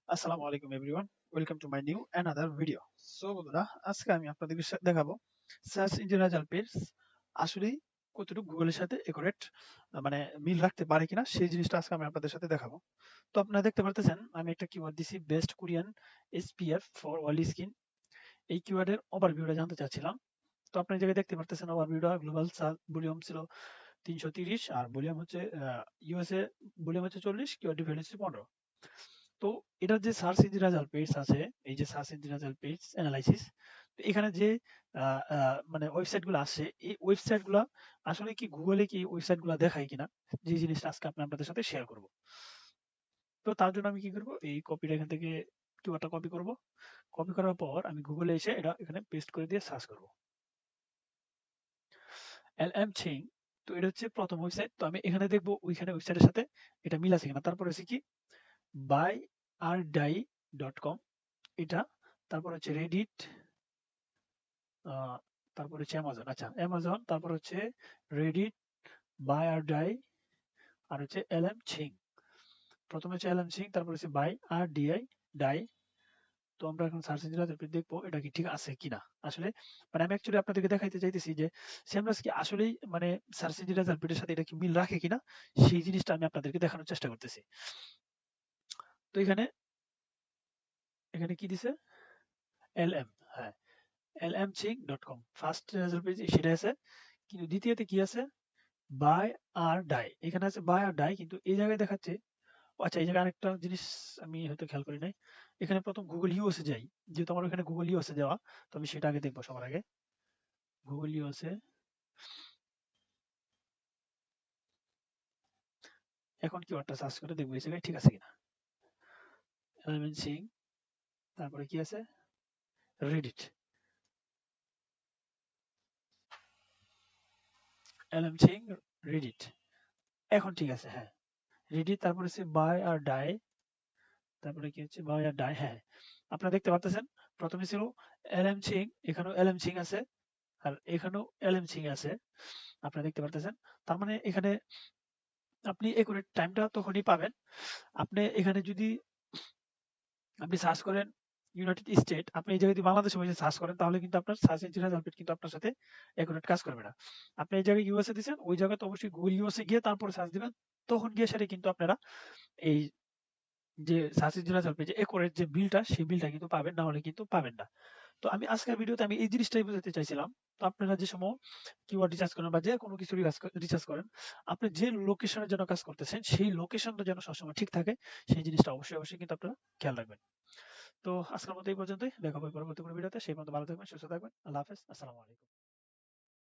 আসসালামু আলাইকুম everyone, welcome to my new another video. So বন্ধুরা, আজকে আমি আপনাদেরকে দেখাবো সার্চ ইঞ্জিন রেজাল্ট পেজ আসলেই কতটুকু গুগলের সাথে একুরেট মানে মিল রাখতে পারে কিনা সেই জিনিসটা আজকে আমি আপনাদের সাথে দেখাবো। তো আপনারা দেখতে পারতেছেন আমি একটা কিওয়ার্ড দিছি, best Korean SPF for oil skin. এই কিওয়ার্ডের ওভারভিউটা জানতে চাচ্ছিলাম। তো আপনি এই জায়গায় দেখতে পারতেছেন ওভারভিউটা গ্লোবাল ভলিউম ছিল 330 আর ভলিউম হচ্ছে ইউএসএ ভলিউম হচ্ছে 40, কিওয়ার্ড ডিফারেন্স 15। তো এটার যে সার্চ ইঞ্জিন রেজাল্ট পেজ আছে, এই যে search engine result page analysis, এখানে যে মানে ওয়েবসাইট গুলো আসে, এই ওয়েবসাইট গুলা আসলে কি গুগলে কি ওয়েবসাইট গুলা দেখায় কিনা, যে জিনিসটা আজকে আপনাদের সাথে শেয়ার করব। তো তার জন্য আমি কি করব, এই কপিটা এখান থেকে কিওয়ার্ডটা কপি করব। কপি করার পর আমি গুগলে এসে এটা এখানে পেস্ট করে দিয়ে সার্চ করব এলএম থিং। তো এটা হচ্ছে প্রথম ওয়েবসাইট। তো আমি এখানে দেখবো ওইখানে ওয়েবসাইটের সাথে এটা মিল আছে কিনা। তারপর হচ্ছে কি buyardie.com, এটা। তারপর হচ্ছে রেডিট, তারপর হচ্ছে অ্যামাজন। আচ্ছা, অ্যামাজন, তারপর হচ্ছে রেডিট, বাই আর ডাই, আর হচ্ছে এলএম ছিং। প্রথমে হচ্ছে এলএম ছিং, তারপর হচ্ছে বাই আর ডিআই ডাই। তো আমরা এখন সার্চ ইঞ্জিন রেজাল্ট দেখবো এটা কি ঠিক আছে কিনা। আসলে মানে আমি অ্যাকচুয়ালি আপনাদেরকে দেখাইতে চাইতেছি যে SEMrush কি আসলেই মানে সার্চ ইঞ্জিন রেজাল্ট এর সাথে এটা কি মিল রাখে কিনা, সেই জিনিসটা আমি আপনাদেরকে দেখানোর চেষ্টা করতেছি। তো এখানে এখানে কি দিছে, এলএম, হ্যাঁ, lmching.com ফার্স্ট রেজাল্ট পেজ সেটা আছে, কিন্তু দ্বিতীয়তে কি আছে, বাই আর ডাই। এখানে আছে বাই আর ডাই, কিন্তু এই জায়গায় দেখাচ্ছে, আচ্ছা এই জায়গায় আরেকটা জিনিস আমি হয়তো খেয়াল করি নাই। এখানে প্রথম গুগল ইউএসএ যাই, যেহেতু আমার এখানে গুগল ইউএসএ দেওয়া, তো আমি সেটা আগে দেখবো সবার আগে। গুগল ইউএসএ, এখন কিওয়ার্ডটা সার্চ করে দেখবো এই জায়গায় ঠিক আছে কিনা। এলিমেন্ট সিং, তারপরে কি আছে, রেডিট, এলএম সিং, রেডিট, এখন ঠিক আছে, হ্যাঁ রেডিট। তারপরে হচ্ছে বাই আর ডাই, তারপরে কি হচ্ছে বাই আর ডাই, হ্যাঁ। আপনারা দেখতে পারতেছেন প্রথমে ছিল এলএম সিং, এখানেও এলএম সিং আছে, আর এখানেও এলএম সিং আছে, আপনারা দেখতে পারতেছেন। তার মানে এখানে আপনি একুরেট টাইমটা তখনই পাবেন। আপনি এখানে যদি আপনি সার্চ করেন ইউনাইটেড স্টেট, আপনি এই জায়গায় যদি বাংলাদেশে বসে সার্চ করেন, তাহলে কিন্তু আপনার সার্চ ইঞ্জিন রেজাল্ট কিন্তু আপনার সাথে একুরেট কাজ করবে না। আপনি এই জায়গায় ইউএসএ দিচ্ছেন, ওই জায়গায় তো অবশ্যই গুগল ইউএসএ গিয়ে তারপরে সার্চ দিবেন, তখন গিয়ে সেটা কিন্তু আপনারা এই যে সার্চ ইঞ্জিন রেজাল্ট পেজে একুরেট যে বিলটা, সেই বিলটা কিন্তু পাবেন, না হলে কিন্তু পাবেন না। তো আমি আজকের ভিডিওতে আমি এই জিনিসটাই বোঝাতে চাইছিলাম। তো আপনারা যে সময় কিওয়ার্ড রিসার্চ করেন বা যে কোনো কিছু রিসার্চ করেন, আপনি যে লোকেশনের জন্য কাজ করতেছেন সেই লোকেশনটা যেন সবসময় ঠিক থাকে, সেই জিনিসটা অবশ্যই অবশ্যই কিন্তু আপনারা খেয়াল রাখবেন। তো আজকের মতো এই পর্যন্তই, দেখা হবে পরবর্তী কোনো ভিডিওতে। সেই পর্যন্ত ভালো থাকবেন, সুস্থ থাকবেন। আল্লাহ হাফেজ, আসসালামু আলাইকুম।